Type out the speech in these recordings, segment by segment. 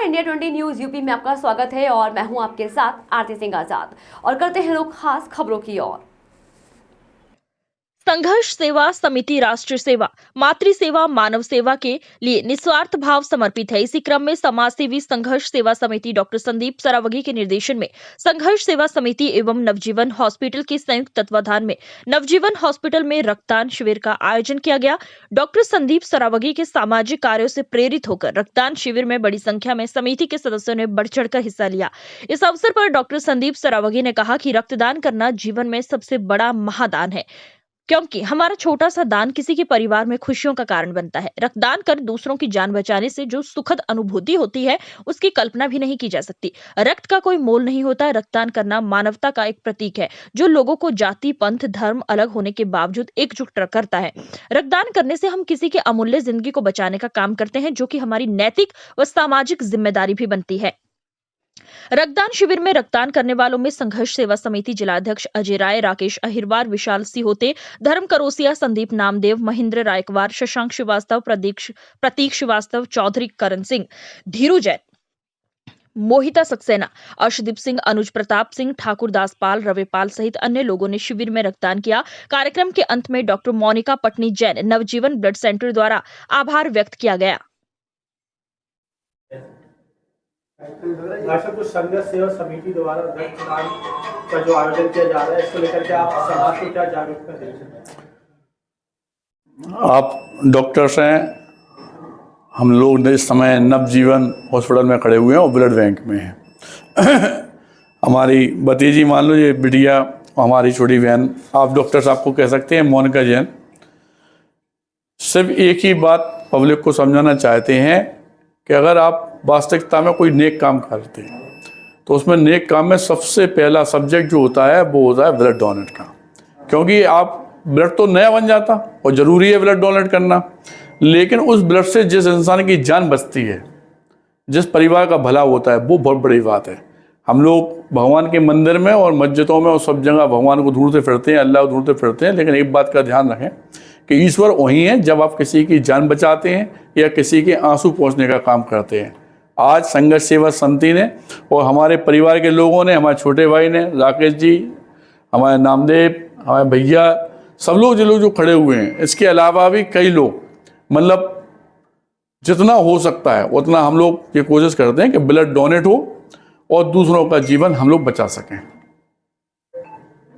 नमस्कार, India 20 news UP में आपका स्वागत है और मैं हूं आपके साथ आरती सिंह आजाद और करते हैं रुख खास खबरों की ओर। संघर्ष सेवा समिति राष्ट्र सेवा, मातृ सेवा, मानव सेवा के लिए निस्वार्थ भाव समर्पित है। इसी क्रम में समाज सेवी संघर्ष सेवा समिति डॉक्टर संदीप सरावगी के निर्देशन में संघर्ष सेवा समिति एवं नवजीवन हॉस्पिटल के संयुक्त तत्वाधान में नवजीवन हॉस्पिटल में रक्तदान शिविर का आयोजन किया गया। डॉक्टर संदीप सरावगी के सामाजिक कार्यों से प्रेरित होकर रक्तदान शिविर में बड़ी संख्या में समिति के सदस्यों ने बढ़ चढ़कर हिस्सा लिया। इस अवसर पर डॉक्टर संदीप सरावगी ने कहा कि रक्तदान करना जीवन में सबसे बड़ा महादान है, क्योंकि हमारा छोटा सा दान किसी के परिवार में खुशियों का कारण बनता है। रक्तदान कर दूसरों की जान बचाने से जो सुखद अनुभूति होती है, उसकी कल्पना भी नहीं की जा सकती। रक्त का कोई मोल नहीं होता। रक्तदान करना मानवता का एक प्रतीक है, जो लोगों को जाति, पंथ, धर्म अलग होने के बावजूद एकजुट करता है। रक्तदान करने से हम किसी के अमूल्य जिंदगी को बचाने का काम करते हैं, जो कि हमारी नैतिक व सामाजिक जिम्मेदारी भी बनती है। रक्तदान शिविर में रक्तदान करने वालों में संघर्ष सेवा समिति जिलाध्यक्ष अजय राय, राकेश अहिरवार, विशाल सिहोते, धर्म करोसिया, संदीप नामदेव, महेंद्र रायकवार, शशांक श्रीवास्तव, प्रतीक श्रीवास्तव, चौधरी करण सिंह, धीरू जैन, मोहिता सक्सेना, अर्शदीप सिंह, अनुज प्रताप सिंह, ठाकुर दासपाल, रविपाल सहित अन्य लोगों ने शिविर में रक्तदान किया। कार्यक्रम के अंत में डॉक्टर मोनिका पटनी जैन नवजीवन ब्लड सेंटर द्वारा आभार व्यक्त किया गया। कुछ संघर्ष सेवा समिति द्वारा रक्तदान का जो आयोजन किया जा रहा है, इसको लेकर के आप समाज को क्या जागरूकता दे रहे हैं? आप डॉक्टर्स हैं, हम लोग इस समय नवजीवन हॉस्पिटल में खड़े हुए हैं और ब्लड बैंक में हैं। हमारी भतीजी, मान लो ये बिटिया, हमारी छोटी बहन, आप डॉक्टर साहब को कह सकते हैं, मोनिका जैन, सिर्फ एक ही बात पब्लिक को समझाना चाहते हैं कि अगर आप वास्तविकता में कोई नेक काम करते हैं तो उसमें नेक काम में सबसे पहला सब्जेक्ट जो होता है वो होता है ब्लड डोनेट का, क्योंकि आप ब्लड तो नया बन जाता और ज़रूरी है ब्लड डोनेट करना, लेकिन उस ब्लड से जिस इंसान की जान बचती है, जिस परिवार का भला होता है, वो बहुत बड़ी बात है। हम लोग भगवान के मंदिर में और मस्जिदों में और सब जगह भगवान को ढूंढते फिरते हैं, अल्लाह को ढूंढते फिरते हैं, लेकिन एक बात का ध्यान रखें कि ईश्वर वही है जब आप किसी की जान बचाते हैं या किसी के आंसू पोंछने का काम करते हैं। आज संघर्ष सेवा समिति ने और हमारे परिवार के लोगों ने, हमारे छोटे भाई ने, राकेश जी, हमारे नामदेव, हमारे भैया, सब लोग जो खड़े हुए हैं, इसके अलावा भी कई लोग, मतलब जितना हो सकता है उतना हम लोग ये कोशिश करते हैं कि ब्लड डोनेट हो और दूसरों का जीवन हम लोग बचा सकें।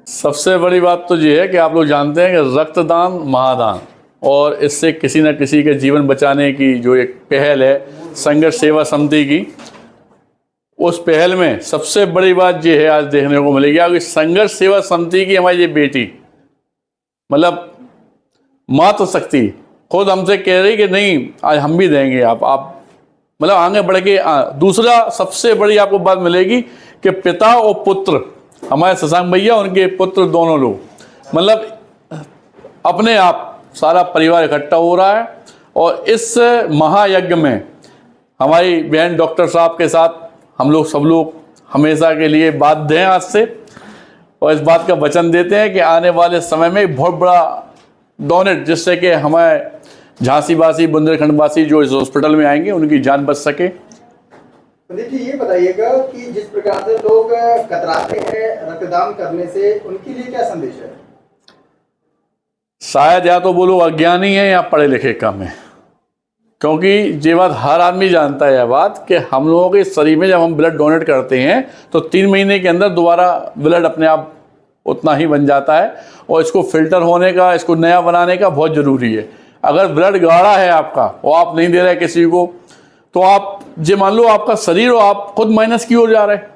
सबसे बड़ी बात तो ये है कि आप लोग जानते हैं कि रक्तदान महादान, और इससे किसी न किसी के जीवन बचाने की जो एक पहल है संघर्ष सेवा समिति की, उस पहल में सबसे बड़ी बात ये है आज देखने को मिलेगी कि संघर्ष सेवा समिति की हमारी ये बेटी, मतलब मातृ शक्ति, खुद हमसे कह रही कि नहीं आज हम भी देंगे, आप मतलब आगे बढ़ के। दूसरा सबसे बड़ी आपको बात मिलेगी कि पिता और पुत्र, हमारे शशांक भैया, उनके पुत्र दोनों लोग, मतलब अपने आप सारा परिवार इकट्ठा हो रहा है और इस महायज्ञ में हमारी बहन डॉक्टर साहब के साथ हम लोग सब लोग हमेशा के लिए बाध्य हैं आज से, और इस बात का वचन देते हैं कि आने वाले समय में बहुत बड़ा डोनेट, जिससे कि हमारे झांसी वासी, बुंदेलखंड वासी जो इस हॉस्पिटल में आएंगे उनकी जान बच सके। संदीप जी, ये बताइएगा कि जिस प्रकार से लोग कतराते हैं रक्तदान करने से, उनके लिए क्या संदेश है? शायद या तो वो लोग अज्ञानी हैं या पढ़े लिखे कम हैं, क्योंकि ये बात हर आदमी जानता है, यह बात कि हम लोगों के शरीर में जब हम ब्लड डोनेट करते हैं तो 3 महीने के अंदर दोबारा ब्लड अपने आप उतना ही बन जाता है, और इसको फिल्टर होने का, इसको नया बनाने का बहुत ज़रूरी है। अगर ब्लड गाढ़ा है आपका और आप नहीं दे रहे किसी को, तो आप जो मान लो आपका शरीर हो, आप खुद माइनस की ओर जा रहे हैं,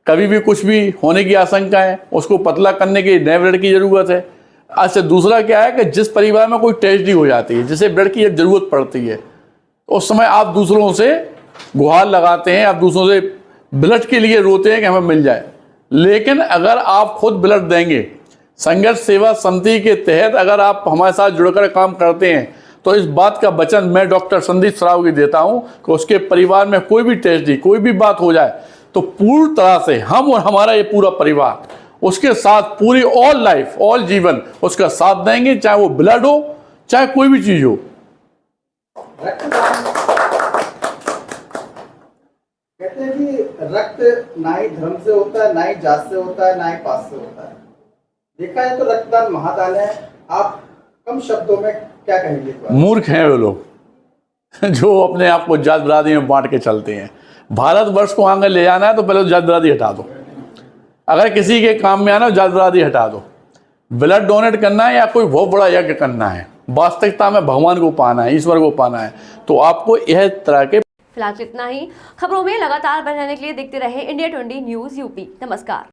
कभी भी कुछ भी होने की आशंका है, उसको पतला करने के नए ब्लड की ज़रूरत है। अच्छा, दूसरा क्या है कि जिस परिवार में कोई ट्रेजेडी हो जाती है, जिसे ब्लड की एक ज़रूरत पड़ती है, तो उस समय आप दूसरों से गुहार लगाते हैं, आप दूसरों से ब्लड के लिए रोते हैं कि हमें मिल जाए। लेकिन अगर आप खुद ब्लड देंगे, संघर्ष सेवा समिति के तहत अगर आप हमारे साथ जुड़कर काम करते हैं, तो इस बात का वचन मैं डॉक्टर संदीप सरावगी देता हूं कि उसके परिवार में कोई भी ट्रेजेडी, कोई भी बात हो जाए, तो पूरी तरह से हम और हमारा ये पूरा परिवार उसके साथ पूरी ऑल लाइफ, ऑल जीवन उसका साथ देंगे, चाहे वो ब्लड हो, चाहे कोई भी चीज हो। रक्त ना ही धर्म से होता है, ना ही जात से होता है, ना ही पात से होता है। देखा है तो रक्तदान महादान है। आप कम शब्दों में क्या कहेंगे इस बारे में? मूर्ख हैं वो लोग जो अपने आप को जात बिरादरी में बांट के चलते हैं। भारतवर्ष को आगे ले जाना है तो पहले तो जात बिरादरी हटा दो। अगर किसी के काम में आना, जात बिरादरी हटा दो। ब्लड डोनेट करना है या कोई बहुत बड़ा यज्ञ करना है, वास्तविकता में भगवान को पाना है, ईश्वर को पाना है, तो आपको यह तरह के फिलहाल इतना ही। खबरों में लगातार बने रहने के लिए देखते रहे इंडिया 20 न्यूज़ यूपी। नमस्कार।